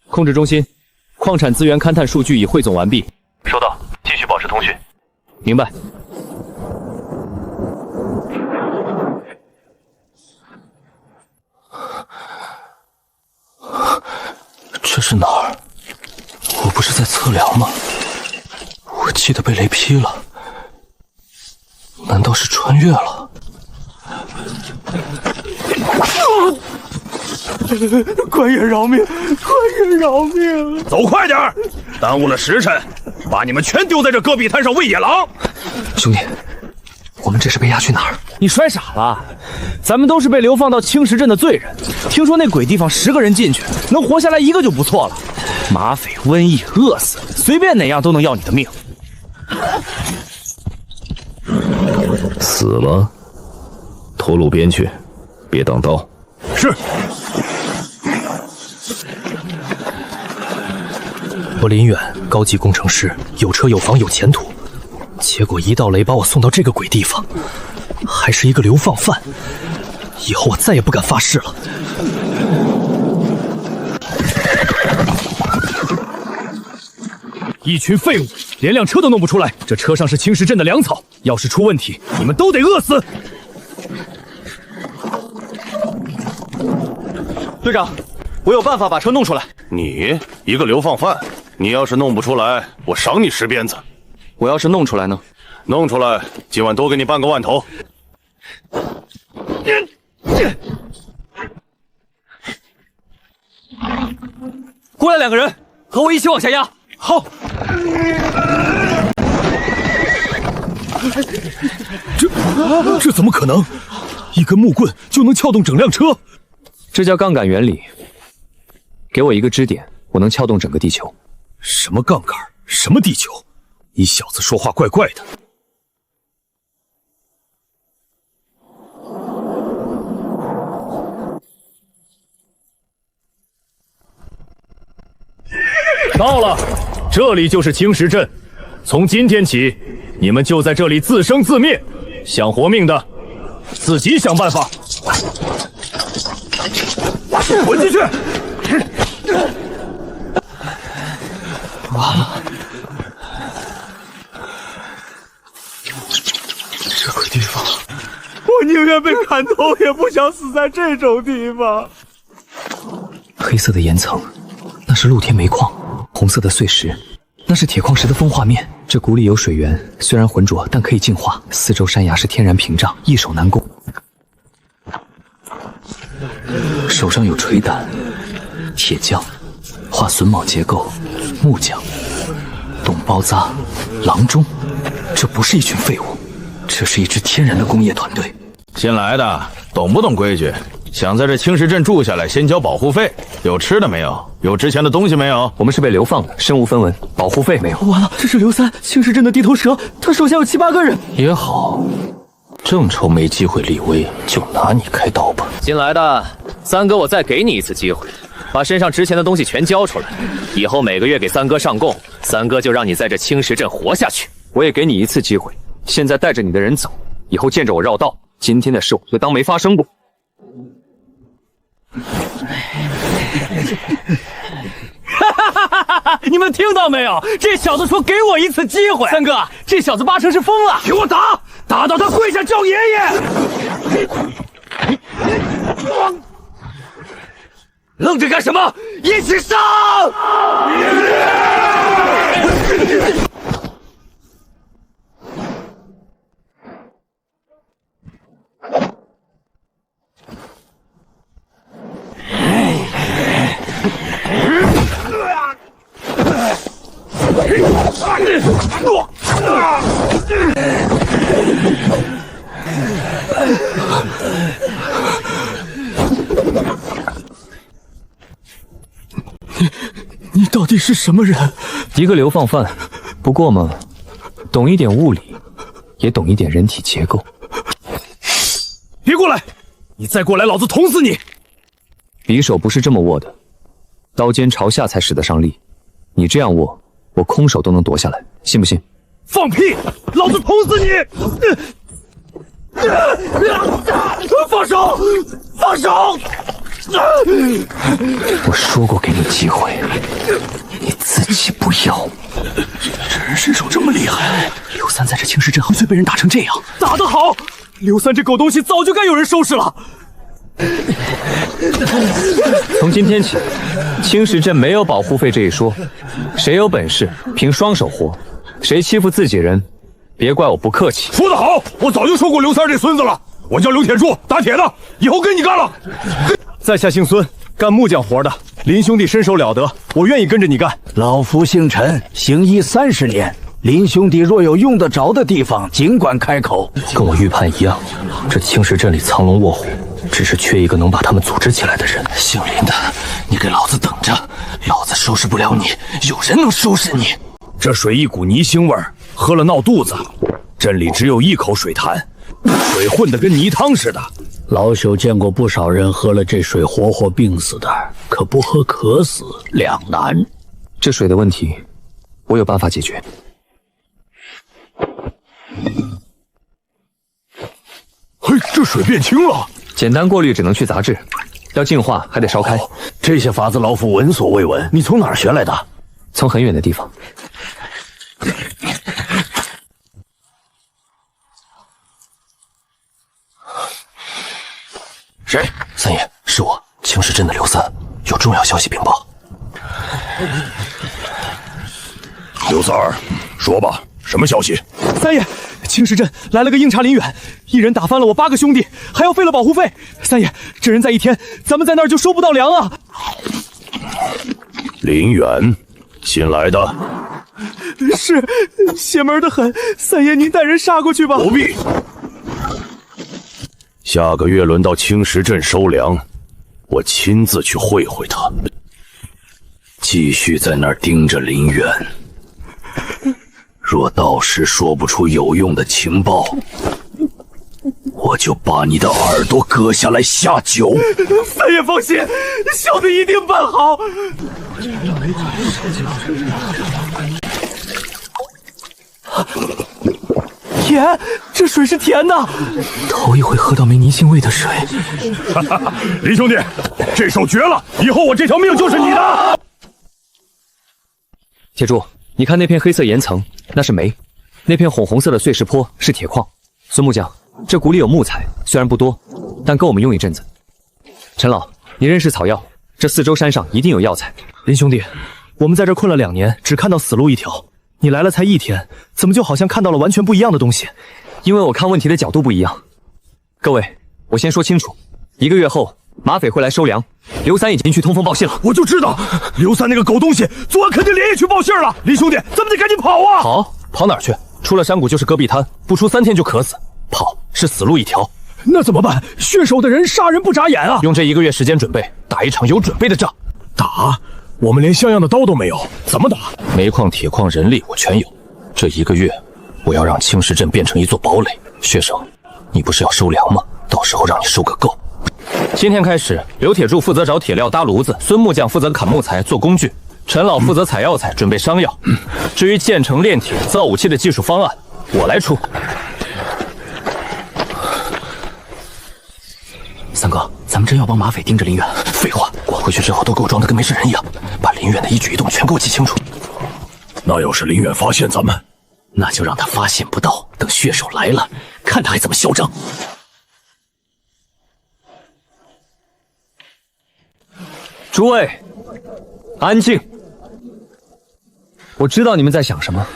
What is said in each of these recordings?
控制中心，矿产资源勘探数据已汇总完毕。收到，继续保持通讯。明白。这是哪儿？我不是在测量吗？我记得被雷劈了，难道是穿越了？官爷饶命！官爷饶命！走快点儿，耽误了时辰，把你们全丢在这戈壁滩上喂野狼！兄弟，我们这是被押去哪儿？你摔傻了？咱们都是被流放到青石镇的罪人。听说那鬼地方10个人进去，能活下来1个就不错了。马匪、瘟疫、饿死，随便哪样都能要你的命。死了，拖路边去，别挡道。是。我林远，高级工程师，有车有房有前途，结果一道雷把我送到这个鬼地方，还是一个流放犯。以后我再也不敢发誓了。一群废物，连辆车都弄不出来。这车上是青石镇的粮草，要是出问题，你们都得饿死。队长，我有办法把车弄出来。你一个流放犯，你要是弄不出来，我赏你10鞭子。我要是弄出来呢？弄出来，今晚多给你半个万头。过来2个人，和我一起往下压。好。这怎么可能？一根木棍就能撬动整辆车？这叫杠杆原理。给我一个支点，我能撬动整个地球。什么杠杆？什么地球？你小子说话怪怪的。到了，这里就是青石镇。从今天起，你们就在这里自生自灭。想活命的，自己想办法。滚进去！完了，这鬼地方，我宁愿被砍头，也不想死在这种地方。黑色的岩层，那是露天煤矿；红色的碎石，那是铁矿石的风化面。这谷里有水源，虽然浑浊，但可以净化。四周山崖是天然屏障，易守难攻。手上有锤胆、铁匠、画榫卯结构、木匠、懂包扎、郎中。这不是一群废物，这是一支天然的工业团队。新来的，懂不懂规矩？想在这青石镇住下来，先交保护费。有吃的没有？有值钱的东西没有？我们是被流放的，身无分文，保护费没有。完了，这是刘三，青石镇的地头蛇，他手下有7、8个人。也好，正愁没机会立威，就拿你开刀吧。新来的，三哥，我再给你一次机会，把身上值钱的东西全交出来，以后每个月给三哥上供，三哥就让你在这青石镇活下去。我也给你一次机会，现在带着你的人走，以后见着我绕道。今天的事我就当没发生过。你们听到没有？这小子说给我一次机会。三哥，这小子8成是疯了。给我打，打到他跪下叫爷爷！愣着干什么？一起上！你到底是什么人？一个流放犯，不过嘛，懂一点物理，也懂一点人体结构。别过来！你再过来，老子捅死你！匕首不是这么握的，刀尖朝下才使得上力。你这样握，我空手都能夺下来，信不信？放屁！老子捅死你！放手！放手！我说过给你机会，你自己不要。这人身手这么厉害，刘三在这青石镇横虽被人打成这样，打得好！刘三这狗东西早就该有人收拾了。从今天起，青石镇没有保护费这一说，谁有本事凭双手活，谁欺负自己人，别怪我不客气。说得好，我早就说过刘三这孙子了。我叫刘铁柱，打铁的，以后跟你干了。在下姓孙，干木匠活的。林兄弟身手了得，我愿意跟着你干。老夫姓陈，行医30年。林兄弟若有用得着的地方，尽管开口。跟我预判一样，这青石镇里藏龙卧虎，只是缺一个能把他们组织起来的人。姓林的，你给老子等着！老子收拾不了你，有人能收拾你。这水一股泥腥味儿，喝了闹肚子。镇里只有一口水潭，水混得跟泥汤似的。老朽见过不少人喝了这水活活病死的，可不喝渴死，两难。这水的问题，我有办法解决。嘿，这水变清了。简单过滤只能去杂质，要净化还得烧开。这些法子老夫闻所未闻，你从哪儿学来的？从很远的地方。谁？三爷，是我，青石镇的刘三，有重要消息禀报。刘三儿，说吧，什么消息？三爷，青石镇来了个硬茬林远，一人打翻了我8个兄弟，还要费了保护费。三爷，这人在一天，咱们在那儿就收不到粮啊！林远，新来的？是，邪门的很。三爷，您带人杀过去吧。不必。下个月轮到青石镇收粮，我亲自去会会他。继续在那儿盯着林远，若到时说不出有用的情报，我就把你的耳朵割下来下酒。三爷放心，小的一定办好。甜，这水是甜的。头一回喝到没泥腥味的水。林兄弟，这手绝了，以后我这条命就是你的。铁柱，你看那片黑色岩层，那是煤；那片红红色的碎石坡是铁矿。孙木匠，这谷里有木材，虽然不多，但够我们用一阵子。陈老，你认识草药，这四周山上一定有药材。林兄弟，我们在这困了2年，只看到死路一条。你来了才1天，怎么就好像看到了完全不一样的东西？因为我看问题的角度不一样。各位，我先说清楚，1个月后马匪会来收粮，刘三已经去通风报信了。我就知道，刘三那个狗东西，昨晚肯定连夜去报信了。林兄弟，咱们得赶紧跑啊！跑哪儿去？出了山谷就是戈壁滩，不出3天就渴死。跑是死路一条。那怎么办？血手的人杀人不眨眼啊！用这1个月时间准备，打一场有准备的仗。打？我们连像样的刀都没有，怎么打？煤矿、铁矿、人力我全有。这1个月，我要让青石镇变成一座堡垒。血手，你不是要收粮吗？到时候让你收个够。今天开始，刘铁柱负责找铁料搭炉子，孙木匠负责砍木材做工具，陈老负责采药材准备伤药。至于建成炼铁、造武器的技术方案，我来出。三哥，咱们真要帮马匪盯着林远？废话，我回去之后都给我装得跟没事人一样，把林远的一举一动全给我记清楚。那要是林远发现咱们，那就让他发现不到，等血手来了，看他还怎么嚣张。诸位，安静。我知道你们在想什么，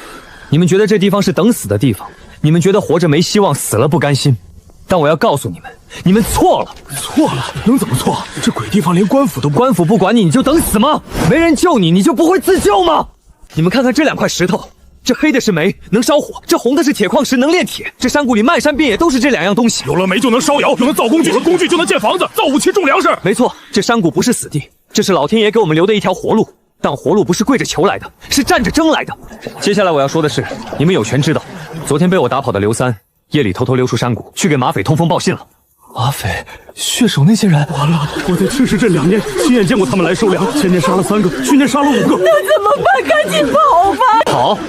你们觉得这地方是等死的地方，你们觉得活着没希望，死了不甘心。但我要告诉你们，你们错了。错了？能怎么错？这鬼地方连官府都不……官府不管你，你就等死吗？没人救你，你就不会自救吗？你们看看这2块石头，这黑的是煤，能烧火；这红的是铁矿石，能炼铁。这山谷里漫山遍野都是这2样东西。有了煤就能烧窑，有了造工具，有了工具就能建房子、造武器、种粮食。没错，这山谷不是死地，这是老天爷给我们留的一条活路。但活路不是跪着求来的，是站着争来的。接下来我要说的是，你们有权知道，昨天被我打跑的刘三，夜里偷偷溜出山谷，去给马匪通风报信了。马匪、血手那些人，完了！我在青石镇2年，亲眼见过他们来收粮。前年杀了3个，去年杀了5个。那怎么办？赶紧跑吧！跑！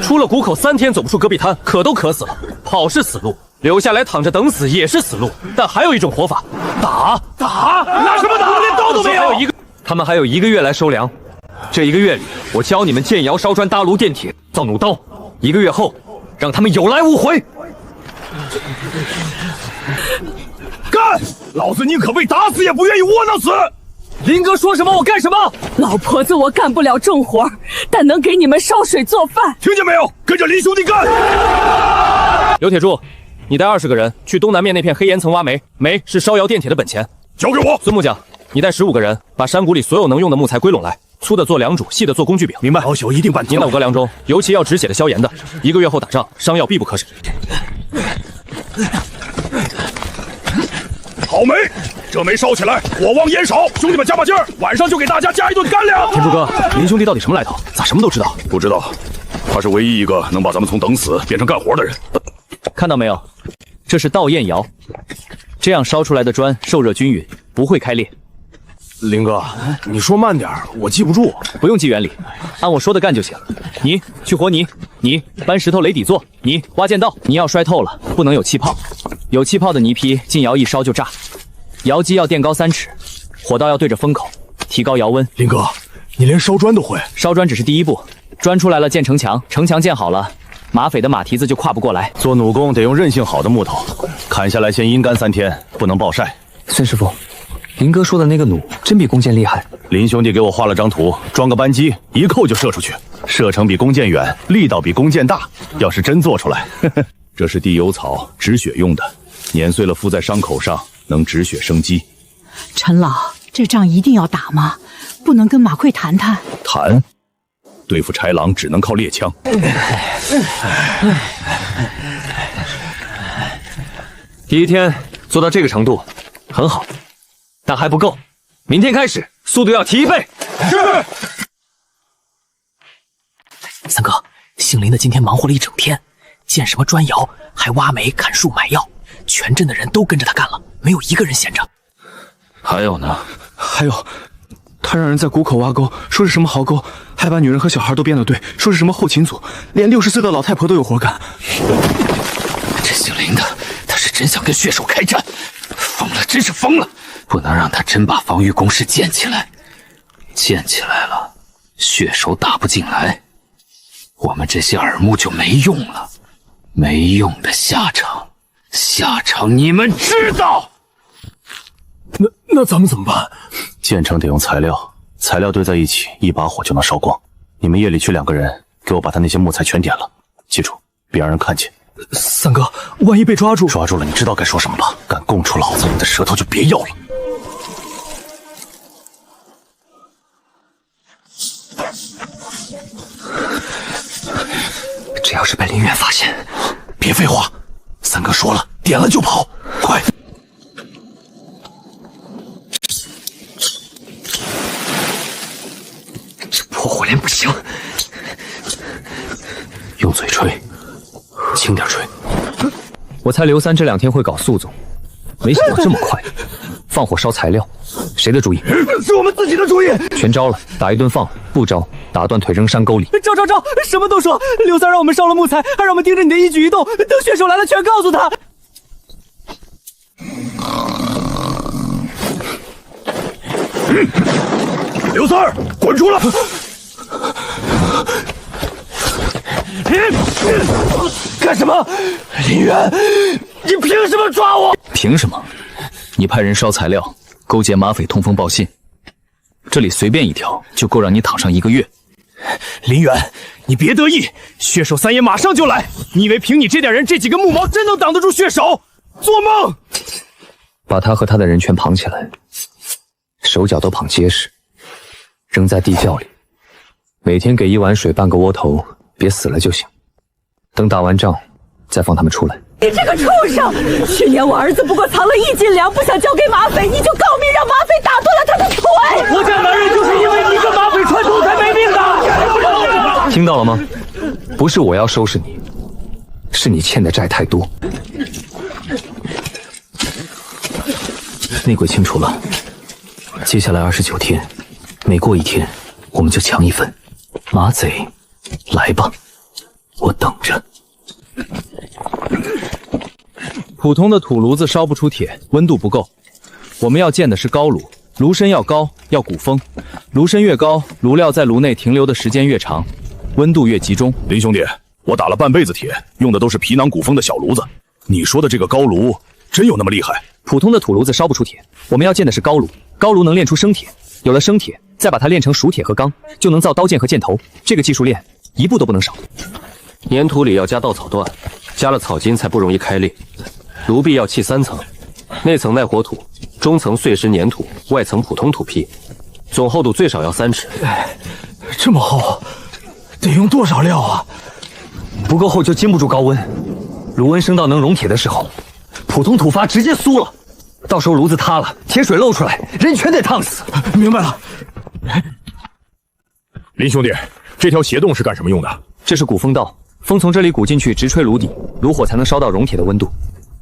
出了谷口3天走不出戈壁滩，渴都渴死了。跑是死路，留下来躺着等死也是死路。但还有一种活法，打！拿什么打？招都没有。他们还有1个月来收粮，这1个月里，我教你们建窑、烧砖、搭炉、炼铁、造弩刀。1个月后，让他们有来无回。干！老子宁可被打死，也不愿意窝囊死。林哥说什么我干什么。老婆子我干不了重活，但能给你们烧水做饭。听见没有？跟着林兄弟干！刘铁柱，你带20个人去东南面那片黑岩层挖煤，煤是烧窑炼铁的本钱。交给我。孙木匠，你带15个人把山谷里所有能用的木材归拢来，粗的做梁主，细的做工具柄。明白。老朽一定办到。您5个梁中，尤其要止血的、消炎的。1个月后打仗，伤药必不可少。好煤，这煤烧起来火旺烟少，兄弟们加把劲儿，晚上就给大家加一顿干粮。天柱哥，林兄弟到底什么来头？咋什么都知道？不知道，他是唯一一个能把咱们从等死变成干活的人。看到没有？这是倒焰窑，这样烧出来的砖受热均匀，不会开裂。林哥，你说慢点，我记不住。不用记原理，按我说的干就行。你去和泥，你搬石头垒底座，你挖涧道，泥要摔透了，不能有气泡。有气泡的泥坯进窑一烧就炸。窑基要垫高3尺，火道要对着风口，提高窑温。林哥，你连烧砖都会？烧砖只是第一步，砖出来了建城墙，城墙建好了，马匪的马蹄子就跨不过来。做弩工得用韧性好的木头，砍下来先阴干3天，不能暴晒。孙师傅，林哥说的那个弩真比弓箭厉害。林兄弟给我画了张图，装个扳机，一扣就射出去，射程比弓箭远，力道比弓箭大。要是真做出来，这是地油草止血用的，碾碎了敷在伤口上，能止血生肌。陈老，这仗一定要打吗？不能跟马贵谈谈？谈？对付豺狼只能靠猎枪。第1天做到这个程度，很好，但还不够。明天开始，速度要提1倍。是。三哥，姓林的今天忙活了一整天，建什么砖窑，还挖煤、砍树、买药，全镇的人都跟着他干了，没有一个人闲着。还有呢？还有，他让人在谷口挖沟，说是什么壕沟，还把女人和小孩都编了队，说是什么后勤组，连60岁的老太婆都有活干。这姓林的，他是真想跟血手开战，疯了，真是疯了！不能让他真把防御工事建起来，建起来了，血手打不进来，我们这些耳目就没用了，没用的下场，下场你们知道。那咱们怎么办？建成得用材料，材料堆在一起，一把火就能烧光。你们夜里去2个人，给我把他那些木材全点了，记住，别让人看见。三哥，万一被抓住，抓住了，你知道该说什么吧？敢供出老子，你的舌头就别要了。这要是被林远发现，别废话，三哥说了，点了就跑，快！这破火连不行，用嘴吹，轻点吹。我猜刘三这2天会搞速总，没想到这么快。放火烧材料，谁的主意？是我们自己的主意。全招了，打一顿放；不招，打断腿扔山沟里。招，什么都说。刘三让我们烧了木材，还让我们盯着你的一举一动，等血手来了全告诉他。刘三儿，滚出来！干什么？林远，你凭什么抓我？凭什么？你派人烧材料，勾结马匪通风报信，这里随便一条就够让你躺上1个月。林远，你别得意，血手三爷马上就来。你以为凭你这点人，这几个木毛真能挡得住血手？做梦！把他和他的人全绑起来，手脚都绑结实，扔在地窖里，每天给1碗水半个窝头，别死了就行。等打完仗，再放他们出来。你这个畜生！去年我儿子不过藏了1斤粮，不想交给马匪，你就告密让马匪打断了他的腿。我家男人就是因为你跟马匪串通才没命的。听到了吗？不是我要收拾你，是你欠的债太多。内鬼清楚了，接下来29天，每过1天，我们就抢1份。马贼，来吧，我等着。普通的土炉子烧不出铁，温度不够。我们要建的是高炉，炉身要高，要鼓风。炉身越高，炉料在炉内停留的时间越长，温度越集中。林兄弟，我打了半辈子铁，用的都是皮囊鼓风的小炉子。你说的这个高炉，真有那么厉害？普通的土炉子烧不出铁，我们要建的是高炉。高炉能炼出生铁，有了生铁，再把它炼成熟铁和钢，就能造刀剑和箭头。这个技术炼，一步都不能少。粘土里要加稻草段，加了草筋才不容易开裂。炉壁要砌3层，内层耐火土，中层碎石粘土，外层普通土坯，总厚度最少要3尺。这么厚，得用多少料啊？不够厚就经不住高温，炉温升到能熔铁的时候，普通土发直接酥了。到时候炉子塌了，铁水漏出来，人全得烫死。明白了。林兄弟，这条斜洞是干什么用的？这是鼓风道，风从这里鼓进去，直吹炉底，炉火才能烧到熔铁的温度。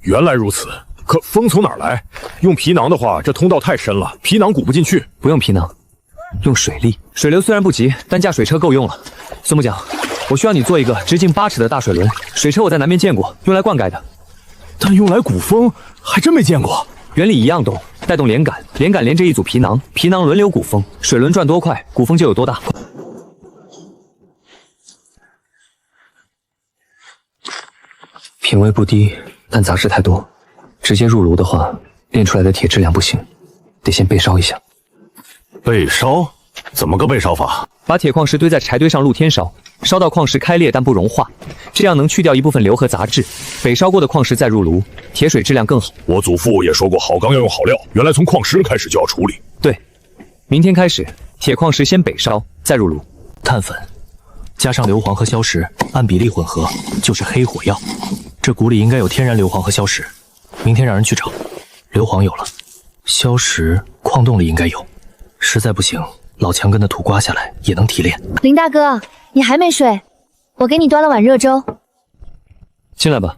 原来如此，可风从哪儿来？用皮囊的话，这通道太深了，皮囊鼓不进去。不用皮囊，用水力。水流虽然不急，但架水车够用了。孙木匠，我需要你做一个直径8尺的大水轮。水车我在南边见过，用来灌溉的，但用来鼓风还真没见过。原理一样动，带动连杆，连杆连着一组皮囊，皮囊轮流鼓风，水轮转多快，鼓风就有多大。品味不低，但杂质太多，直接入炉的话，炼出来的铁质量不行，得先焙烧一下。焙烧？怎么个焙烧法？把铁矿石堆在柴堆上露天烧，烧到矿石开裂但不融化，这样能去掉一部分硫和杂质。焙烧过的矿石再入炉，铁水质量更好。我祖父也说过，好钢要用好料，原来从矿石开始就要处理。对，明天开始，铁矿石先焙烧，再入炉。碳粉加上硫磺和硝石，按比例混合，就是黑火药。这鼓里应该有天然硫磺和硝石，明天让人去找。硫磺有了，硝石矿洞里应该有，实在不行，老墙根的土刮下来也能提炼。林大哥，你还没睡？我给你端了碗热粥。进来吧。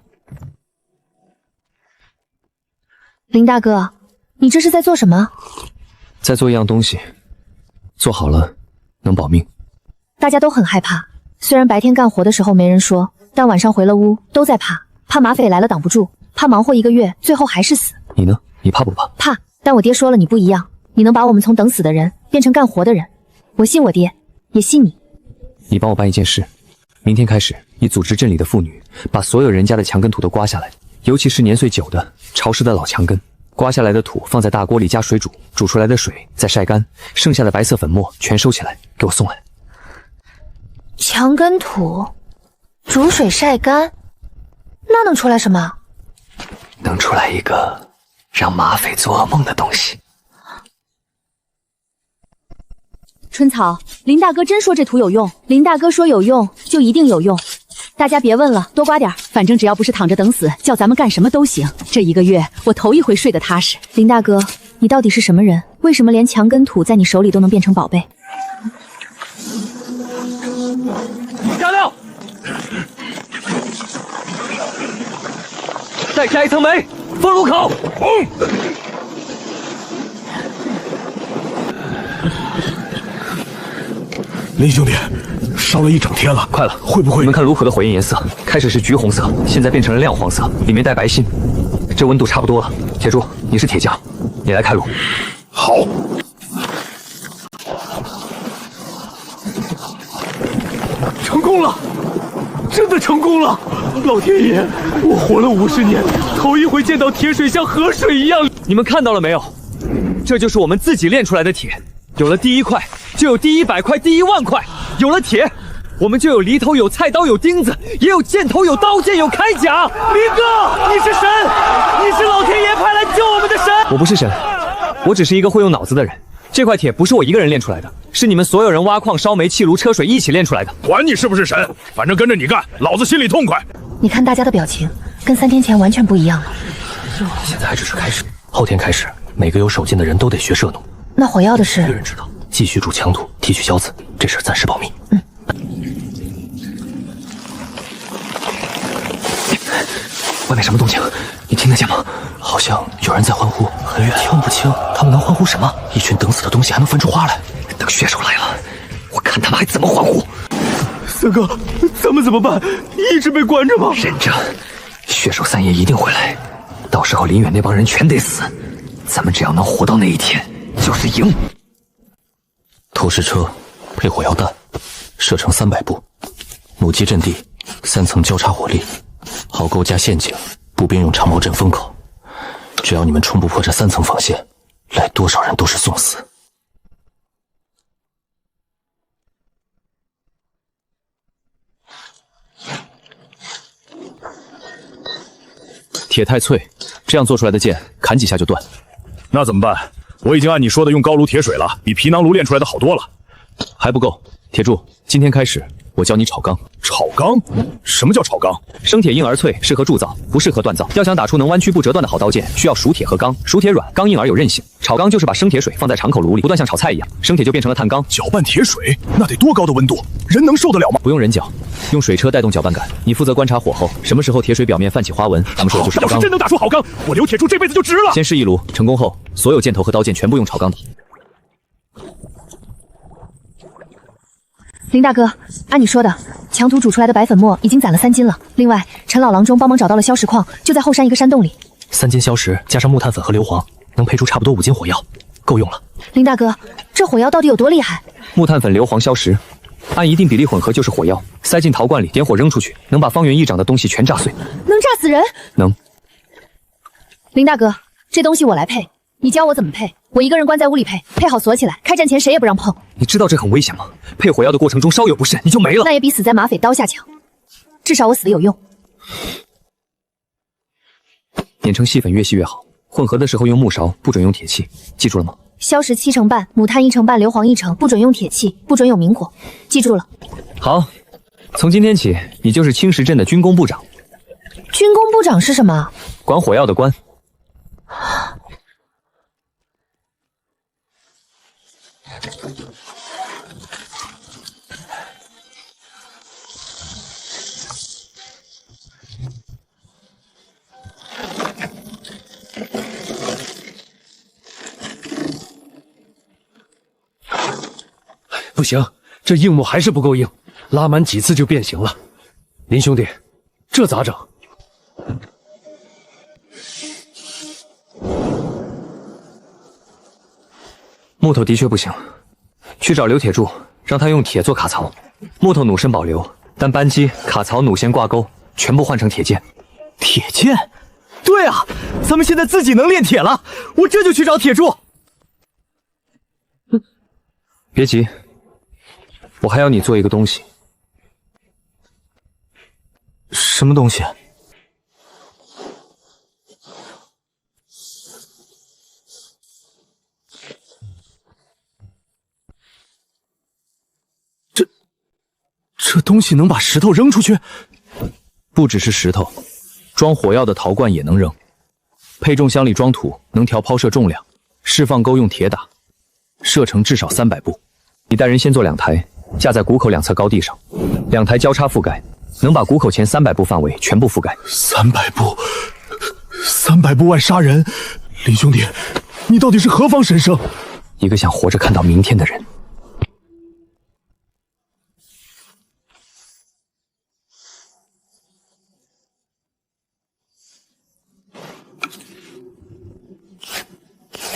林大哥，你这是在做什么？在做一样东西，做好了能保命。大家都很害怕，虽然白天干活的时候没人说，但晚上回了屋都在怕马匪来了挡不住，怕忙活1个月最后还是死。你呢？你怕不怕？怕，但我爹说了你不一样，你能把我们从等死的人变成干活的人，我信我爹，也信你。你帮我办一件事，明天开始，你组织镇里的妇女，把所有人家的墙根土都刮下来，尤其是年岁久的、潮湿的老墙根。刮下来的土放在大锅里加水煮，煮出来的水再晒干，剩下的白色粉末全收起来，给我送来。墙根土，煮水晒干，那能出来什么？能出来一个让马匪做噩梦的东西。春草，林大哥真说这土有用，林大哥说有用就一定有用，大家别问了，多刮点，反正只要不是躺着等死，叫咱们干什么都行。这1个月我头一回睡得踏实。林大哥，你到底是什么人？为什么连墙根土在你手里都能变成宝贝？加料，再加一层煤，封炉口。林兄弟，烧了1整天了，快了，会不会？你们看炉口的火焰颜色，开始是橘红色，现在变成了亮黄色，里面带白芯，这温度差不多了。铁柱，你是铁匠，你来开炉。好。成功了，真的成功了！老天爷，我活了50年，头一回见到铁水像河水一样。你们看到了没有？这就是我们自己炼出来的铁。有了第1块，就有第100块、第10000块。有了铁，我们就有犁头、有菜刀、有钉子，也有箭头、有刀剑、有铠甲。林哥，你是神，你是老天爷派来救我们的神。我不是神，我只是一个会用脑子的人。这块铁不是我一个人炼出来的，是你们所有人挖矿、烧煤、砌炉、车水一起炼出来的。管你是不是神，反正跟着你干，老子心里痛快。你看大家的表情，跟3天前完全不一样了。现在还只是开始，后天开始，每个有手劲的人都得学射弩。那火药的事，没人知道。继续煮墙土，提取硝子，这事暂时保密。外面什么动静？你听得见吗？好像有人在欢呼，很远，听不清。他们能欢呼什么？一群等死的东西还能分出花来？等血手来了，我看他们还怎么欢呼。三哥，咱们怎么办？一直被关着吗？忍着，血手3爷一定会来，到时候林远那帮人全得死。咱们只要能活到那一天，就是赢。投石车配火药弹，射程300步，弩机阵地3层交叉火力，壕沟加陷阱，步兵用长矛阵封口。只要你们冲不破这3层防线，来多少人都是送死。铁太脆，这样做出来的剑，砍几下就断。那怎么办？我已经按你说的用高炉铁水了，比皮囊炉炼出来的好多了。还不够，铁柱，今天开始我教你炒钢。炒钢？什么叫炒钢？生铁硬而脆，适合铸造，不适合锻造。要想打出能弯曲不折断的好刀剑，需要熟铁和钢。熟铁软，钢硬而有韧性。炒钢就是把生铁水放在长口炉里，不断像炒菜一样，生铁就变成了碳钢。搅拌铁水，那得多高的温度？人能受得了吗？不用人搅，用水车带动搅拌杆。你负责观察火候，什么时候铁水表面泛起花纹，咱们说的就是炒钢。要是真能打出好钢，我留铁柱这辈子就值了。先试一炉，成功后，所有箭头和刀剑全部用炒钢打。林大哥，按你说的，墙土煮出来的白粉末已经攒了3斤了。另外，陈老郎中帮忙找到了硝石矿，就在后山一个山洞里。3斤硝石加上木炭粉和硫磺，能配出差不多5斤火药，够用了。林大哥，这火药到底有多厉害？木炭粉、硫磺、硝石，按一定比例混合就是火药，塞进陶罐里，点火扔出去，能把方圆1掌的东西全炸碎。能炸死人？能。林大哥，这东西我来配，你教我怎么配？我一个人关在屋里配，配好锁起来，开战前谁也不让碰。你知道这很危险吗？配火药的过程中稍有不慎，你就没了。那也比死在马匪刀下强，至少我死的有用。碾成细粉越细越好，混合的时候用木勺，不准用铁器，记住了吗？硝石7成半，木炭1成半，硫磺1成，不准用铁器，不准有明火，记住了。好，从今天起，你就是青石镇的军工部长。军工部长是什么？管火药的官。不行，这硬木还是不够硬，拉满几次就变形了。林兄弟，这咋整？木头的确不行，去找刘铁柱，让他用铁做卡槽，木头弩身保留，但扳机、卡槽、弩弦挂钩全部换成铁剑。铁剑？对啊，咱们现在自己能炼铁了，我这就去找铁柱。别急，我还要你做一个东西。什么东西？这东西能把石头扔出去？不只是石头，装火药的陶罐也能扔。配重箱里装土，能调抛射重量。释放钩用铁打，射程至少300步。你带人先做2台，架在谷口2侧高地上，2台交叉覆盖，能把谷口前300步范围全部覆盖。300步，300步外杀人。林兄弟，你到底是何方神圣？一个想活着看到明天的人。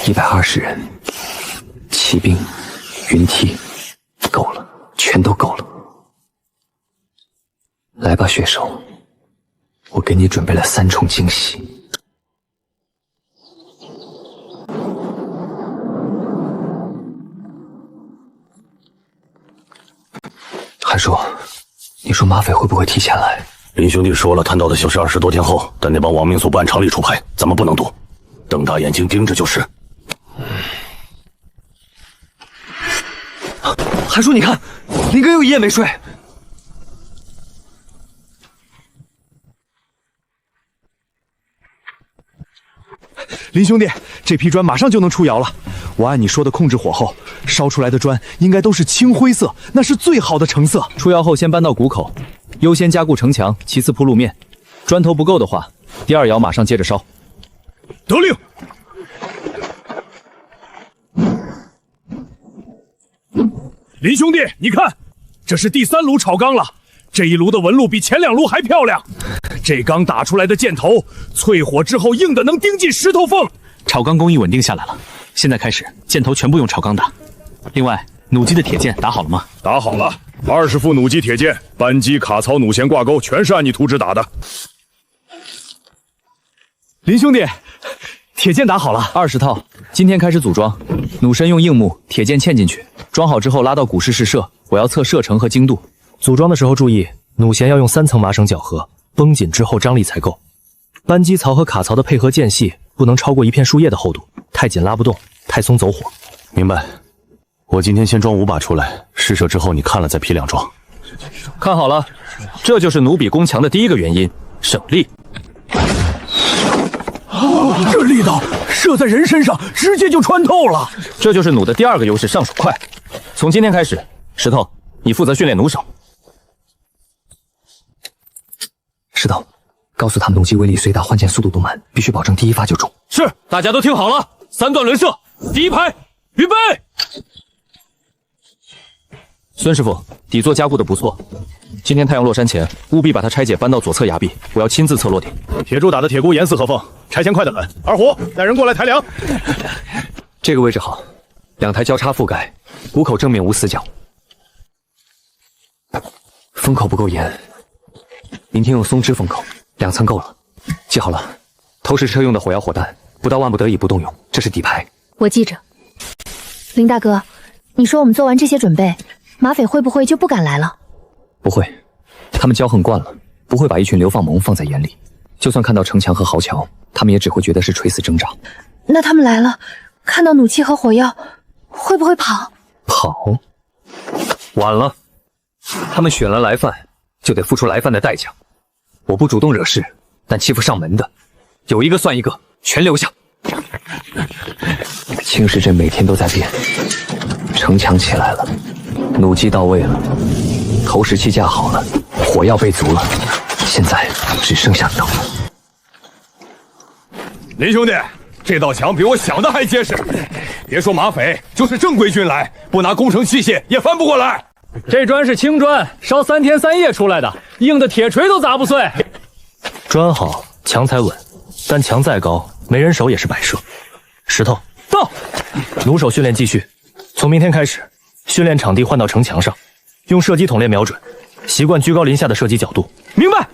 120人，骑兵、云梯，够了，全都够了。来吧，血手，我给你准备了3重惊喜。韩叔，你说马匪会不会提前来？林兄弟说了，谈到的就是20多天后，但那帮亡命族不按常理出牌，咱们不能赌，瞪大眼睛盯着就是。韩叔，你看，林哥又一夜没睡。林兄弟，这批砖马上就能出窑了。我按你说的控制火候，烧出来的砖应该都是青灰色，那是最好的成色。出窑后先搬到谷口，优先加固城墙，其次铺路面。砖头不够的话，第2窑马上接着烧。得令。林兄弟，你看，这是第3炉炒钢了。这一炉的纹路比前2炉还漂亮。这钢打出来的箭头，淬火之后硬的能钉进石头缝。炒钢工艺稳定下来了，现在开始，箭头全部用朝钢打。另外，弩机的铁箭打好了吗？打好了，20副弩机铁箭，扳机、卡槽、弩弦挂钩，全是按你图纸打的。林兄弟，铁箭打好了，20套，今天开始组装。弩身用硬木，铁箭嵌进去，装好之后拉到鼓室试射。我要测射程和精度。组装的时候注意，弩弦要用3层麻绳绞合，绷紧之后张力才够。扳机槽和卡槽的配合间隙不能超过1片树叶的厚度，太紧拉不动，太松走火。明白。我今天先装5把出来，试射之后你看了再批量装。看好了，这就是弩比弓强的第一个原因，省力。这力道射在人身上直接就穿透了。这就是弩的第2个优势，上手快。从今天开始，石头，你负责训练弩手。石头，告诉他们弩机威力虽大，换箭速度都慢，必须保证第一发就中。是，大家都听好了，3段轮射，第一排，预备。孙师傅，底座加固的不错，今天太阳落山前，务必把它拆解搬到左侧崖壁，我要亲自测落点。铁柱打的铁箍严丝合缝，拆迁快得很。二虎，带人过来抬梁。这个位置好，2台交叉覆盖，鼓口正面无死角。封口不够严，明天用松脂封口，2层够了。记好了，投石车用的火药火弹，不到万不得已不动用，这是底牌。我记着。林大哥，你说我们做完这些准备，马匪会不会就不敢来了？不会，他们骄横惯了，不会把一群流放蒙放在眼里。就算看到城墙和壕桥，他们也只会觉得是垂死挣扎。那他们来了，看到弩气和火药，会不会跑？跑？晚了，他们选了来犯，就得付出来犯的代价。我不主动惹事，但欺负上门的，有一个算一个，全留下。青石镇每天都在变，城墙起来了，弩机到位了，投石器架好了，火药备足了，现在只剩下等。林兄弟，这道墙比我想的还结实，别说马匪，就是正规军来，不拿工程器械也翻不过来。这砖是青砖，烧3天3夜出来的，硬的铁锤都砸不碎。砖好，墙才稳，但墙再高，没人手也是摆设。石头到，弩手训练继续。从明天开始，训练场地换到城墙上，用射击筒练瞄准，习惯居高临下的射击角度。明白。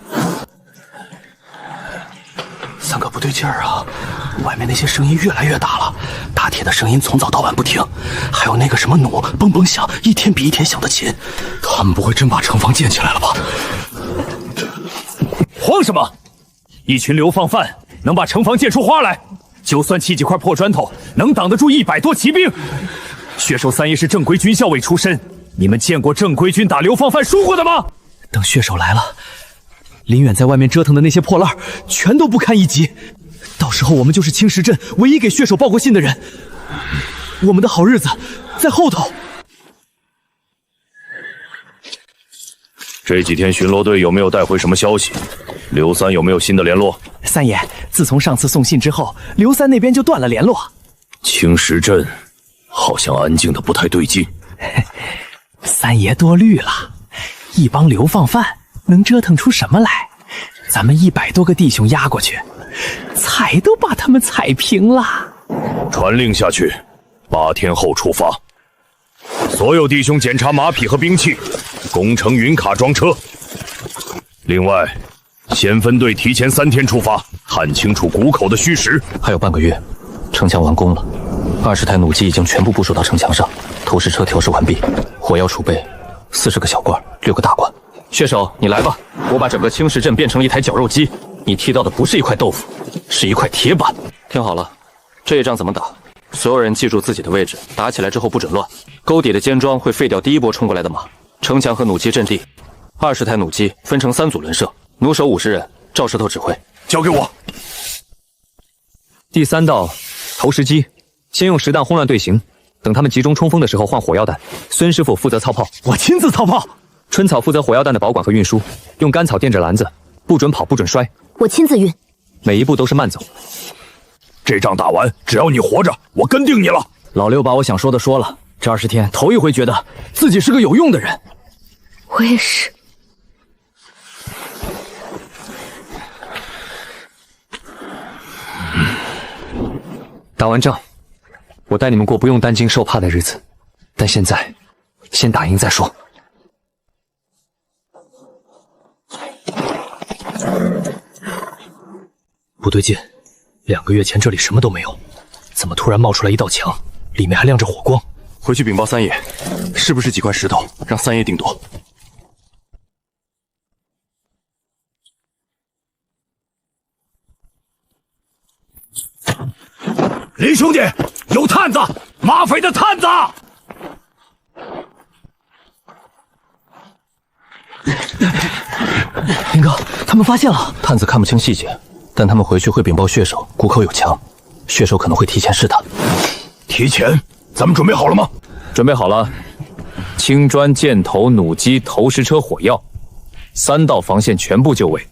三哥不对劲儿啊，外面那些声音越来越大了，打铁的声音从早到晚不停，还有那个什么弩嘣嘣响，一天比一天响的勤。他们不会真把城防建起来了吧？慌什么？一群流放犯能把城防建出花来，就算砌几块破砖头，能挡得住100多骑兵。血手三爷是正规军校尉出身，你们见过正规军打流放犯输过的吗？等血手来了，林远在外面折腾的那些破烂全都不堪一击，到时候我们就是青石镇唯一给血手报过信的人，我们的好日子在后头。这几天巡逻队有没有带回什么消息？刘三有没有新的联络？三爷，自从上次送信之后，刘三那边就断了联络。青石镇好像安静的不太对劲。三爷多虑了，一帮流放犯能折腾出什么来？咱们100多个弟兄压过去，踩都把他们踩平了。传令下去，8天后出发。所有弟兄检查马匹和兵器，工程云卡装车。另外，先分队提前3天出发，看清楚谷口的虚实。还有半个月，城墙完工了，20台弩机已经全部部署到城墙上，投石车调试完毕，火药储备40个小罐，6个大罐。血手，你来吧，我把整个青石镇变成了一台绞肉机，你踢到的不是一块豆腐，是一块铁板。听好了，这一仗怎么打？所有人记住自己的位置，打起来之后不准乱。沟底的尖桩会废掉第一波冲过来的马。城墙和弩机阵地，20台弩机分成3组轮射，弩手50人，赵石头指挥。交给我。第3道投石机，先用实弹轰乱队形，等他们集中冲锋的时候换火药弹。孙师傅负责操炮，我亲自操炮。春草负责火药弹的保管和运输，用干草垫着篮子，不准跑，不准摔。我亲自运，每一步都是慢走。这仗打完，只要你活着，我跟定你了。老六把我想说的说了，这20天头一回觉得自己是个有用的人。我也是。打完仗，我带你们过不用担惊受怕的日子，但现在先打赢再说。不对劲，2个月前这里什么都没有，怎么突然冒出来一道墙，里面还亮着火光？回去禀报三爷，是不是几块石头，让三爷定夺。林兄弟，有探子，马匪的探子！林哥，他们发现了。探子看不清细节，但他们回去会禀报血手，谷口有墙，血手可能会提前试探。提前？咱们准备好了吗？准备好了。青砖、箭头、弩机、投石车、火药，3道防线全部就位。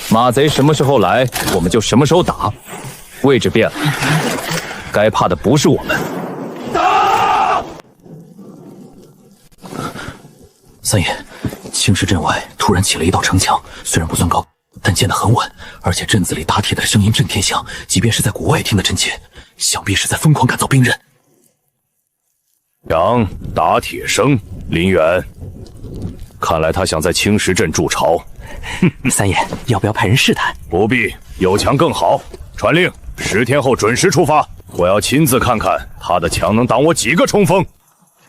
马贼什么时候来，我们就什么时候打。位置变了，该怕的不是我们。三爷，青石镇外突然起了一道城墙，虽然不算高，但建得很稳，而且镇子里打铁的声音震天响，即便是在谷外听得真切，想必是在疯狂赶造兵刃。杨打铁声，林远，看来他想在青石镇筑巢。三爷，要不要派人试探？不必，有墙更好。传令，10天后准时出发。我要亲自看看他的墙能挡我几个冲锋。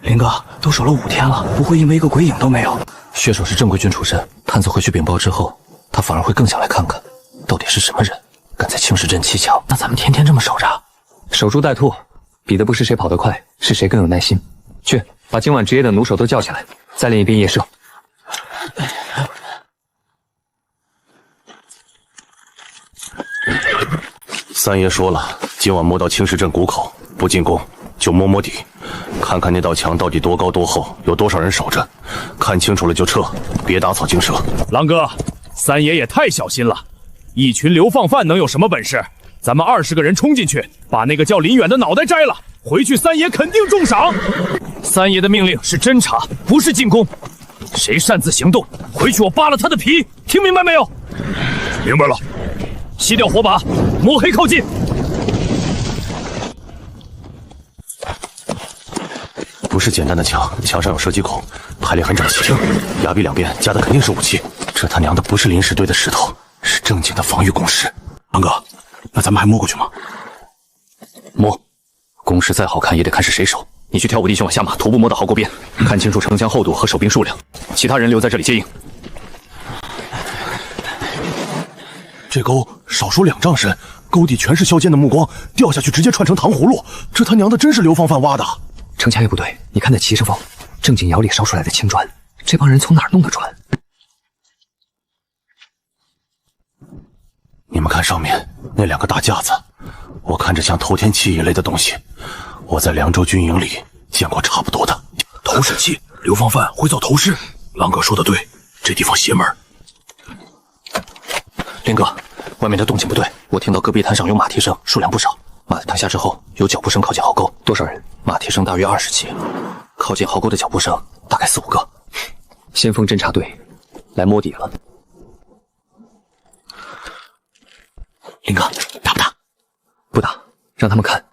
林哥，都守了5天了，不会因为一个鬼影都没有？血手是正规军出身，探子回去禀报之后，他反而会更想来看看，到底是什么人敢在青石镇砌墙。那咱们天天这么守着，守株待兔，比的不是谁跑得快，是谁更有耐心。去，把今晚值夜的弩手都叫起来，再练一遍夜射。三爷说了，今晚摸到青石镇谷口，不进攻就摸摸底，看看那道墙到底多高多厚，有多少人守着，看清楚了就撤，别打草惊蛇。狼哥，三爷也太小心了，一群流放犯能有什么本事？咱们20个人冲进去，把那个叫林远的脑袋摘了，回去三爷肯定重赏。三爷的命令是侦查，不是进攻。谁擅自行动，回去我扒了他的皮，听明白没有？明白了。熄掉火把，摸黑靠近。不是简单的墙，墙上有射击孔，排列很整齐，崖壁两边夹的肯定是武器。这他娘的不是临时堆的石头，是正经的防御工事。狼哥，那咱们还摸过去吗？摸，工事再好看也得看是谁守。你去挑5弟兄往下马，徒步摸到壕沟边，看清楚城墙厚度和守兵数量，其他人留在这里接应。这沟少说2丈深，沟底全是削尖的木桩，掉下去直接串成糖葫芦。这他娘的真是流放犯挖的。城墙也不对，你看那齐石缝，正经窑里烧出来的青砖，这帮人从哪儿弄的砖？你们看上面那2个大架子，我看着像投天器一类的东西，我在凉州军营里见过差不多的。投石器，流放犯会造投尸。狼哥说的对，这地方邪门。林哥，外面的动静不对，我听到戈壁滩上有马蹄声，数量不少。马踏下之后，有脚步声靠近壕沟，多少人？马蹄声大约20骑，靠近壕沟的脚步声大概4、5个。先锋侦察队来摸底了。林哥，打不打？不打，让他们看。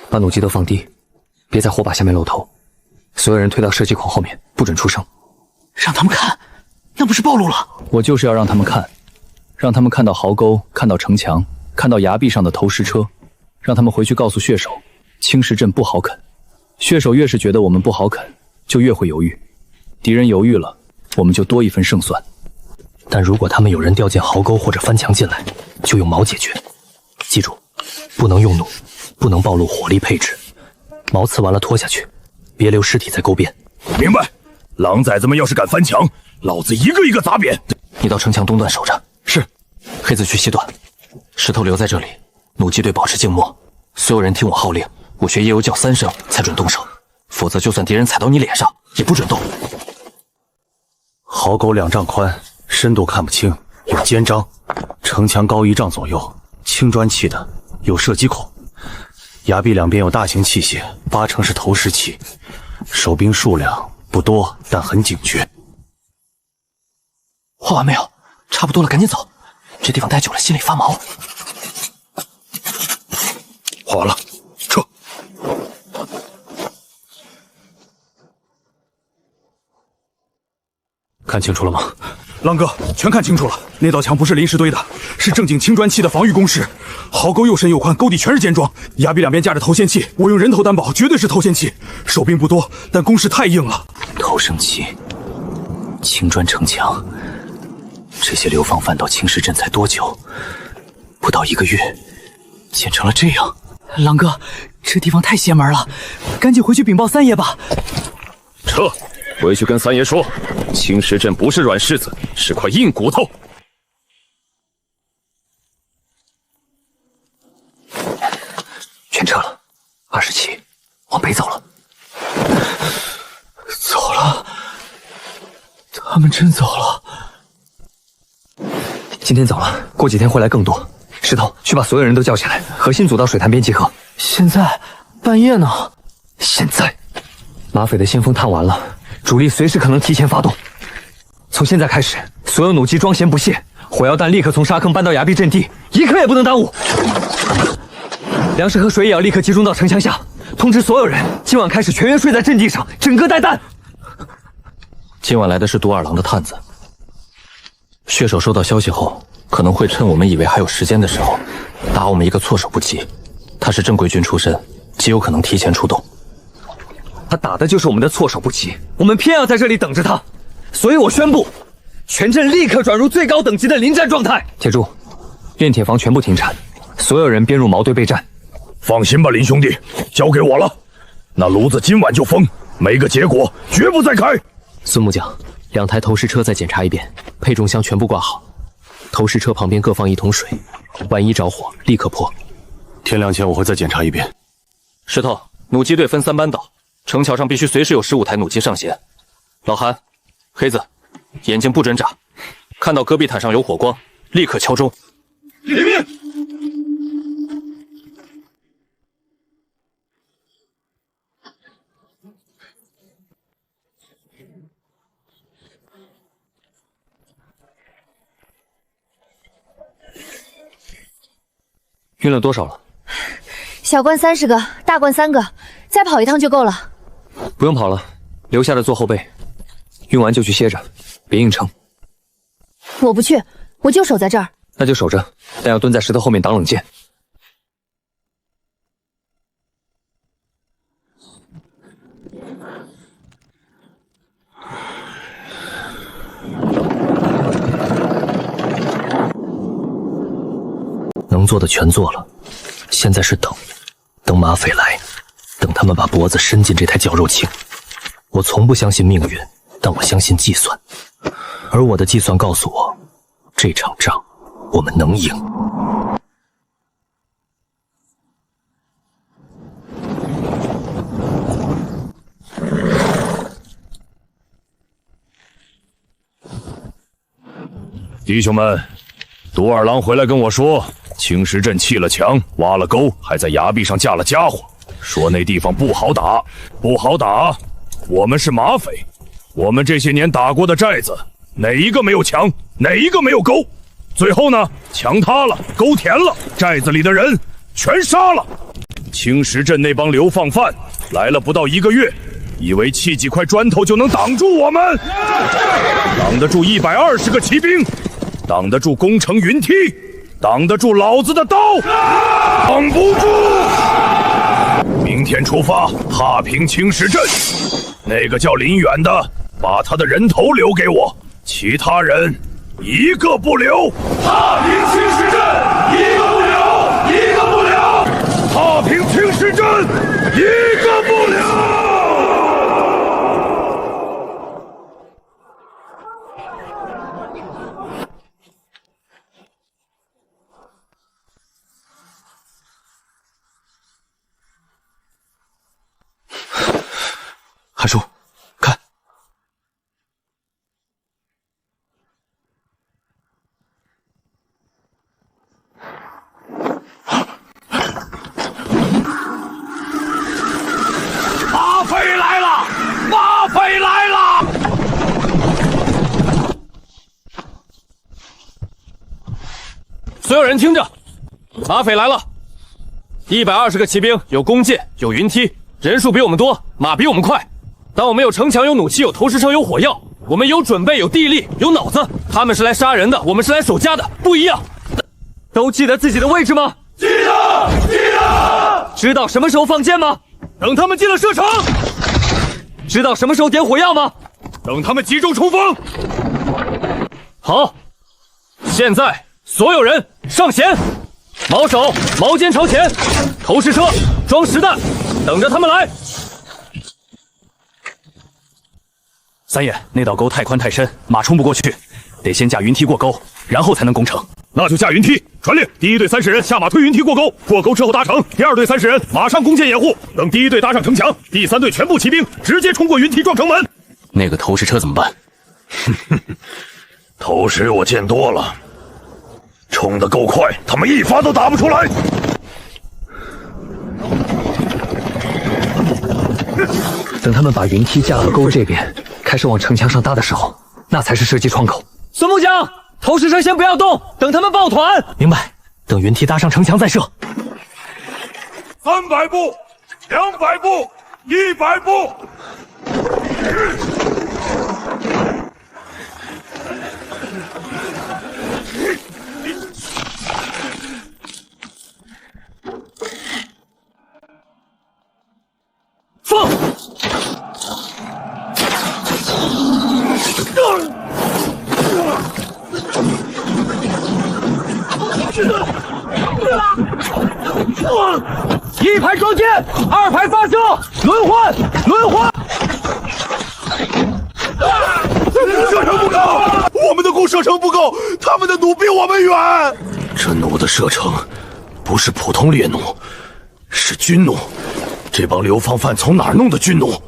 把弩机都放低，别在火把下面露头。所有人退到射击孔后面，不准出声。让他们看，那不是暴露了？我就是要让他们看，让他们看到壕沟，看到城墙，看到崖壁上的投石车，让他们回去告诉血手，青石镇不好啃。血手越是觉得我们不好啃，就越会犹豫。敌人犹豫了，我们就多一分胜算。但如果他们有人掉进壕沟或者翻墙进来，就用矛解决。记住，不能用弩，不能暴露火力配置。矛刺完了拖下去，别留尸体在沟边。明白。狼崽子们要是敢翻墙，老子一个一个砸扁。你到城墙东段守着。是。黑子去西段，石头留在这里，弩机队保持静默。所有人听我号令，我学夜游叫3声才准动手，否则就算敌人踩到你脸上，也不准动。壕沟2丈宽，深度看不清，有尖章。城墙高1丈左右，青砖砌的，有射击孔。崖壁两边有大型器械，8成是投石器。守兵数量不多，但很警觉。画完没有？差不多了，赶紧走。这地方待久了，心里发毛。画完了，撤。看清楚了吗？狼哥，全看清楚了。那道墙不是临时堆的，是正经青砖砌的防御工事。壕沟又深又宽，沟底全是尖桩，崖壁两边架着投线器。我用人头担保，绝对是投线器。手兵不多，但工事太硬了。投绳器，青砖城墙，这些流放犯到青石镇才多久？不到1个月，建成了这样。狼哥，这地方太邪门了，赶紧回去禀报三爷吧。撤！回去跟三爷说，青石镇不是软柿子，是块硬骨头。全撤了，27，往北走了。走了，他们真走了。今天走了，过几天会来更多。石头，去把所有人都叫起来，核心组到水潭边集合。现在半夜呢？现在，马匪的先锋探完了，主力随时可能提前发动。从现在开始，所有弩机装弦不懈，火药弹立刻从沙坑搬到崖壁阵地，一刻也不能耽误。粮食和水也要立刻集中到城墙下，通知所有人，今晚开始全员睡在阵地上，整个带弹。今晚来的是独耳狼的探子，血手收到消息后，可能会趁我们以为还有时间的时候，打我们一个措手不及。他是正规军出身，极有可能提前出动。他打的就是我们的措手不及，我们偏要在这里等着他，所以我宣布，全镇立刻转入最高等级的临战状态。铁柱，炼铁房全部停产，所有人编入毛队备战。放心吧，林兄弟，交给我了。那炉子今晚就封，没个结果绝不再开。孙木匠，2台投石车再检查一遍，配重箱全部挂好，投石车旁边各放1桶水，万一着火立刻泼。天亮前我会再检查一遍。石头，弩机队分3班倒，城桥上必须随时有15台弩机上弦。老韩、黑子，眼睛不准眨，看到戈壁毯上有火光，立刻敲钟。立命！运了多少了？小罐30个，大罐3个，再跑一趟就够了。不用跑了，留下的做后备，运完就去歇着，别硬撑。我不去，我就守在这儿。那就守着，但要蹲在石头后面挡冷箭。能做的全做了，现在是等马匪来，等他们把脖子伸进这台绞肉机。我从不相信命运，但我相信计算，而我的计算告诉我，这场仗我们能赢。弟兄们，独耳狼回来跟我说，青石镇砌了墙，挖了沟，还在崖壁上架了家伙，说那地方不好打，不好打。我们是马匪，我们这些年打过的寨子，哪一个没有墙，哪一个没有沟？最后呢，墙塌了，沟填了，寨子里的人全杀了。青石镇那帮流放犯来了不到1个月，以为砌几块砖头就能挡住我们，挡得住120个骑兵，挡得住攻城云梯，挡得住老子的刀，挡不住。明天出发，踏平青石镇。那个叫林远的，把他的人头留给我，其他人一个不留。踏平青石镇，一个不留，一个不留。踏平青石镇，一个不留。韩叔，看，马匪来了！马匪来了！所有人听着，马匪来了！120个骑兵，有弓箭，有云梯，人数比我们多，马比我们快。但我们有城墙，有弩机，有投石车，有火药，我们有准备，有地利，有脑子。他们是来杀人的，我们是来守家的，不一样。都记得自己的位置吗？记得，记得。知道什么时候放箭吗？等他们进了射程。知道什么时候点火药吗？等他们集中冲锋。好，现在所有人上弦，矛手矛尖朝前，投石车装实弹，等着他们来。三爷，那道沟太宽太深，马冲不过去，得先架云梯过沟，然后才能攻城。那就架云梯。传令，第一队30人下马推云梯过沟，过沟之后搭城。第二队30人马上弓箭掩护，等第一队搭上城墙，第3队全部骑兵直接冲过云梯撞城门。那个投石车怎么办？投石我见多了，冲得够快，他们一发都打不出来。等他们把云梯架到沟这边，开始往城墙上搭的时候，那才是射击窗口。孙木匠，投石车先不要动，等他们抱团。明白。等云梯搭上城墙再射。300步，200步，100步。放！一排装箭，2排发射，轮换，轮换。射程不够，我们的弓射程不够，他们的弩比我们远。这弩的射程不是普通猎弩，是军弩。这帮流放犯从哪儿弄的军弩？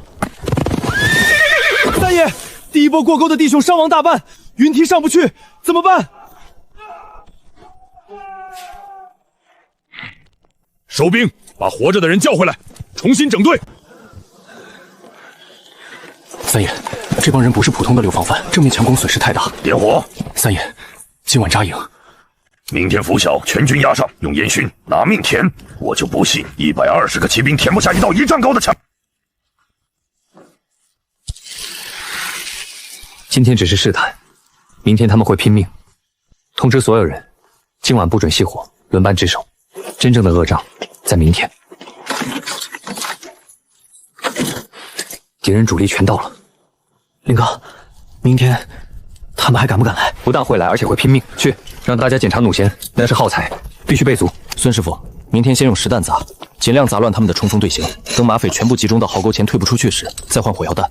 三爷，第一波过沟的弟兄伤亡大半，云梯上不去，怎么办？收兵，把活着的人叫回来，重新整队。三爷，这帮人不是普通的流放犯，正面强攻损失太大。点火！三爷，今晚扎营。明天拂晓，全军压上，用烟熏，拿命填。我就不信120个骑兵填不下一道1丈高的墙。今天只是试探，明天他们会拼命。通知所有人，今晚不准熄火，轮班值守。真正的恶仗在明天。敌人主力全到了，林哥，明天他们还敢不敢来？不但会来，而且会拼命。去，让大家检查弩弦，那是耗材，必须备足。孙师傅，明天先用实弹砸，尽量杂乱他们的冲锋队形。等马匪全部集中到壕沟前退不出去时，再换火药弹。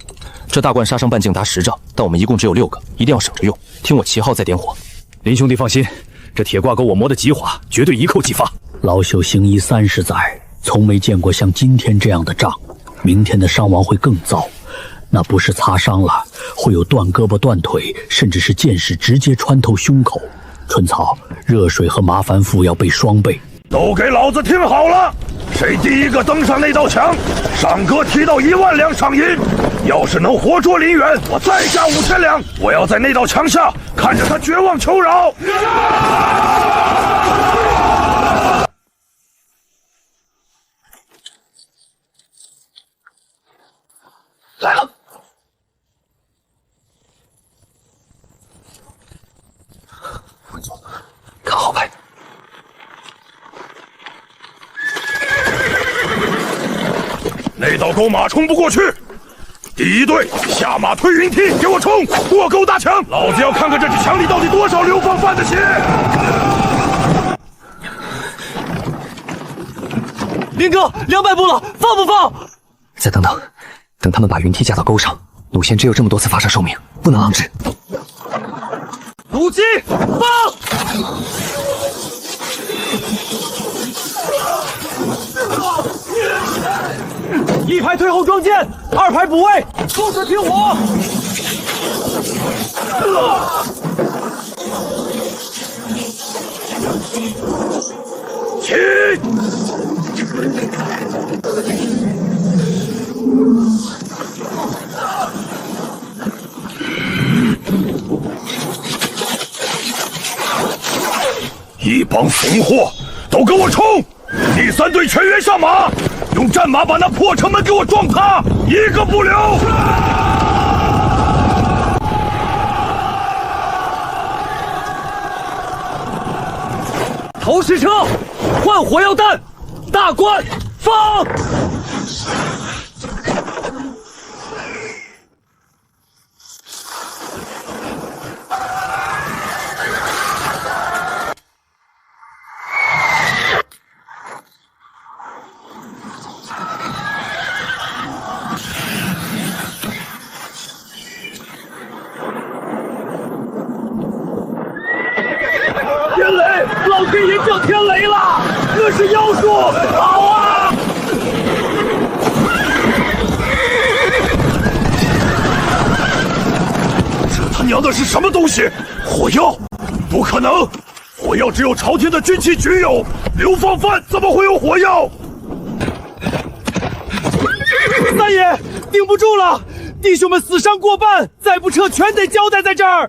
这大罐杀伤半径达10丈，但我们一共只有6个，一定要省着用。听我旗号再点火。林兄弟放心，这铁挂钩我磨得极滑，绝对一扣即发。老朽行医30载，从没见过像今天这样的仗。明天的伤亡会更糟，那不是擦伤了，会有断胳膊断腿，甚至是箭矢直接穿透胸口。春草，热水和麻烦付要备双倍。都给老子听好了，谁第一个登上那道墙，上哥提到1万两赏银。要是能活捉林远，我再加5000两。我要在那道墙下看着他绝望求饶。来了。看好牌。那道沟马冲不过去，第一队下马推云梯，给我冲过沟搭墙！老子要看看这墙里到底多少流放犯的血！林哥，200步了，放不放？再等等，等他们把云梯架到沟上，弩弦只有这么多次发射寿命，不能昂置。弩机放！一排退后装箭，2排补位，后者停火。起！一帮怂货，都给我冲！第3队全员上马，用战马把那破城门给我撞塌，一个不留！使车，换火药弹，大关放！天雷，老天爷降天雷了！那是妖术，跑啊！这他娘的是什么东西？火药？不可能！火药只有朝天的军旗局有，流放犯怎么会有火药？三爷，顶不住了，弟兄们死伤过半，再不撤全得交代在这儿。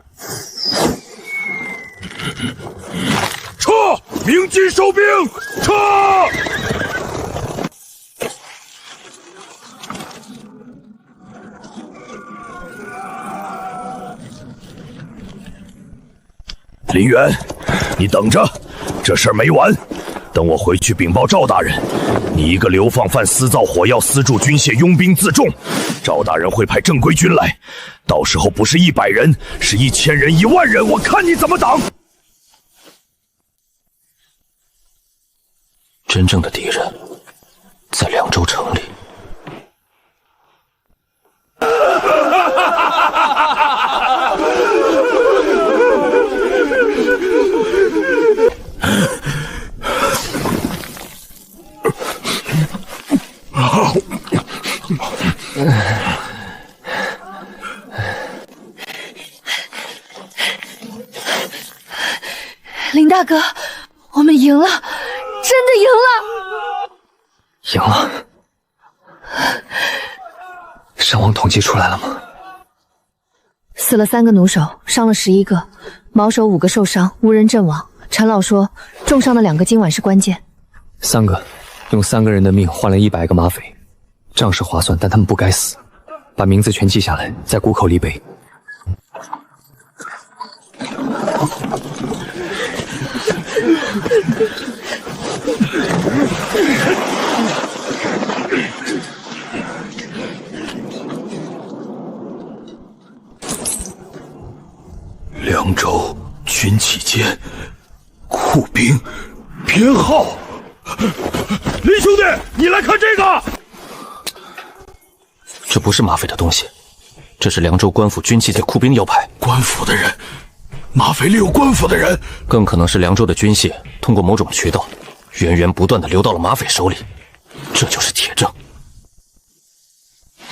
撤！鸣金收兵！撤！林远，你等着，这事儿没完。等我回去禀报赵大人，你一个流放犯私造火药，私助军械，拥兵自重，赵大人会派正规军来，到时候不是100人，是1000人、1万人，我看你怎么挡！真正的敌人在凉州城里。林大哥，我们赢了，真的赢了！赢了？伤亡统计出来了吗？死了3个弩手，伤了11个，毛手5个受伤，无人阵亡。陈老说，重伤的2个今晚是关键。3个，用3个人的命换了100个马匪，仗是划算，但他们不该死。把名字全记下来，在谷口立碑。凉州军旗监库兵编号。林兄弟，你来看这个。这不是马匪的东西，这是凉州官府军器监库兵腰牌。官府的人，马匪里有官府的人，更可能是凉州的军械通过某种渠道，源源不断的流到了马匪手里，这就是铁证。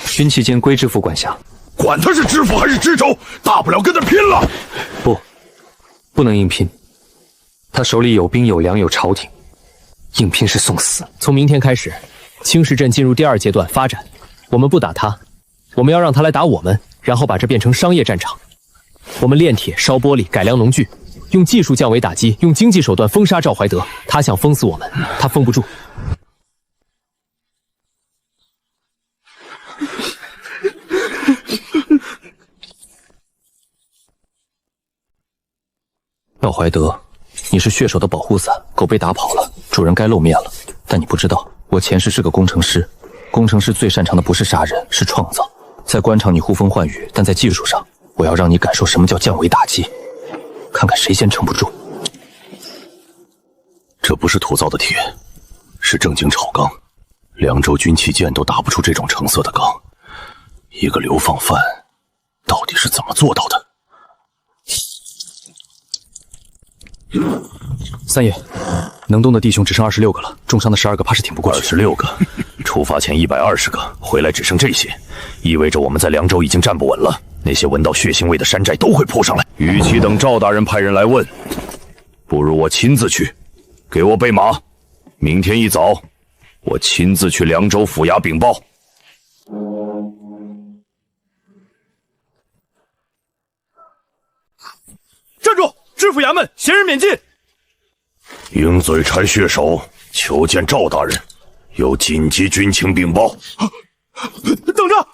军旗监归知府管辖，管他是知府还是知州，大不了跟他拼了。不能硬拼，他手里有兵有粮有朝廷，硬拼是送死。从明天开始，青石镇进入第2阶段发展。我们不打他，我们要让他来打我们，然后把这变成商业战场。我们炼铁、烧玻璃、改良农具，用技术降维打击，用经济手段封杀赵怀德。他想封死我们，他封不住。赵怀德，你是血手的保护伞，狗被打跑了，主人该露面了。但你不知道，我前世是个工程师。工程师最擅长的不是杀人，是创造。在官场你呼风唤雨，但在技术上，我要让你感受什么叫降维打击，看看谁先撑不住。这不是土造的铁，是正经炒钢。凉州军器监都打不出这种成色的钢，一个流放犯到底是怎么做到的？三爷，能动的弟兄只剩26个了，重伤的12个怕是挺不过去。26个，出发前120个，回来只剩这些，意味着我们在凉州已经站不稳了。那些闻到血腥味的山寨都会扑上来。与其等赵大人派人来问，不如我亲自去。给我备马，明天一早，我亲自去凉州府衙禀报。站住！知府衙门，闲人免进。鹰嘴柴血手求见赵大人，有紧急军情禀报。等着！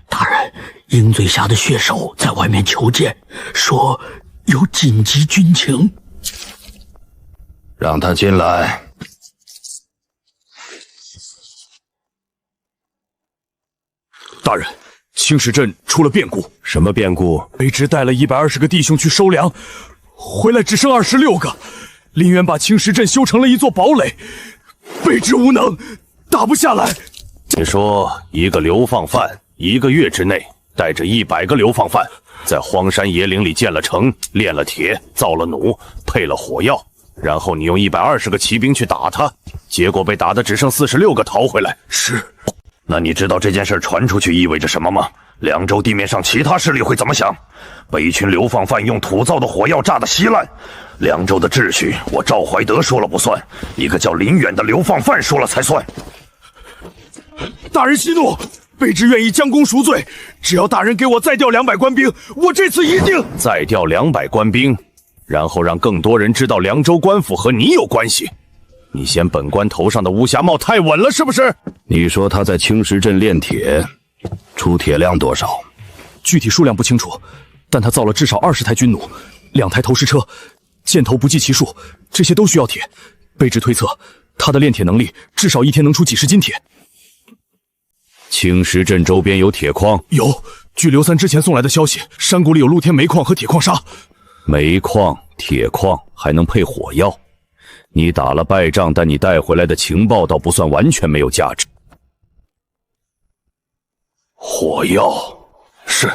大人，鹰嘴峡的血手在外面求见，说有紧急军情。让他进来。大人，青石镇出了变故。什么变故？卑职带了120个弟兄去收粮，回来只剩26个。林渊把青石镇修成了一座堡垒，卑职无能，打不下来。你说一个流放犯1个月之内带着100个流放犯，在荒山野岭里建了城，炼了铁，造了弩，配了火药，然后你用120个骑兵去打他，结果被打得只剩46个逃回来。是。那你知道这件事传出去意味着什么吗？凉州地面上其他势力会怎么想？被一群流放犯用土造的火药炸得稀烂。凉州的秩序，我赵怀德说了不算，一个叫林远的流放犯说了才算。大人息怒，卑职愿意将功赎罪。只要大人给我再调200官兵，我这次一定再调200官兵，然后让更多人知道凉州官府和你有关系。你嫌本官头上的乌纱帽太稳了，是不是？你说他在青石镇炼铁，出铁量多少？具体数量不清楚，但他造了至少20台军弩，2台投石车，箭头不计其数，这些都需要铁。卑职推测，他的炼铁能力至少一天能出几10斤铁。青石镇周边有铁矿？有，据刘三之前送来的消息，山谷里有露天煤矿和铁矿砂。煤矿、铁矿还能配火药。你打了败仗，但你带回来的情报倒不算完全没有价值。火药是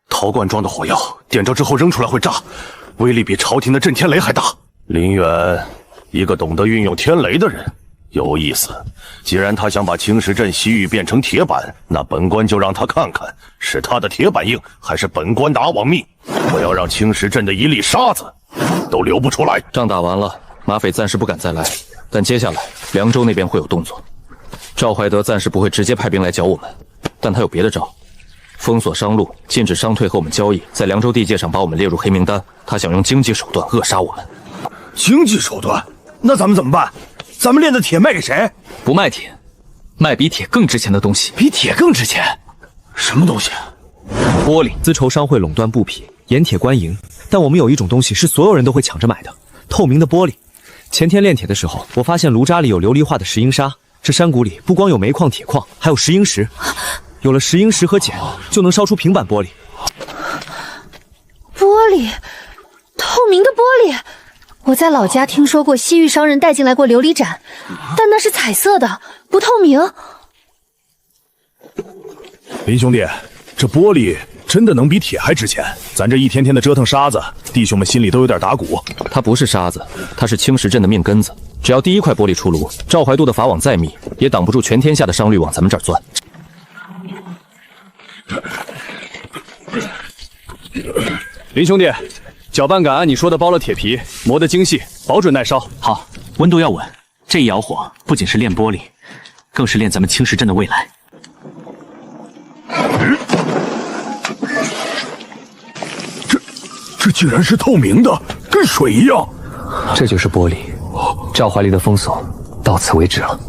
陶罐装的火药，点着之后扔出来会炸，威力比朝廷的震天雷还大。林远，一个懂得运用天雷的人，有意思。既然他想把青石镇西域变成铁板，那本官就让他看看，是他的铁板硬，还是本官的阿王密。我要让青石镇的一粒沙子都流不出来。仗打完了。马匪暂时不敢再来，但接下来凉州那边会有动作。赵怀德暂时不会直接派兵来剿我们，但他有别的招，封锁商路，禁止商退和我们交易，在凉州地界上把我们列入黑名单。他想用经济手段扼杀我们。经济手段？那咱们怎么办？咱们炼的铁卖给谁？不卖铁，卖比铁更值钱的东西。比铁更值钱？什么东西？玻璃。丝绸商会垄断布匹，盐铁官营，但我们有一种东西是所有人都会抢着买的，透明的玻璃。前天炼铁的时候，我发现炉渣里有琉璃化的石英砂。这山谷里不光有煤矿、铁矿，还有石英石。有了石英石和碱，就能烧出平板玻璃。玻璃，透明的玻璃。我在老家听说过西域商人带进来过琉璃盏，但那是彩色的，不透明。林兄弟，这玻璃真的能比铁还值钱？咱这一天天的折腾沙子，弟兄们心里都有点打鼓。它不是沙子，它是青石镇的命根子。只要第一块玻璃出炉，赵怀度的法网再密，也挡不住全天下的商旅往咱们这儿钻。林兄弟，搅拌杆按你说的剥了铁皮，磨得精细，保准耐烧。好，温度要稳。这一摇火，不仅是炼玻璃，更是炼咱们青石镇的未来。这竟然是透明的，跟水一样。这就是玻璃。赵怀离的封锁到此为止了。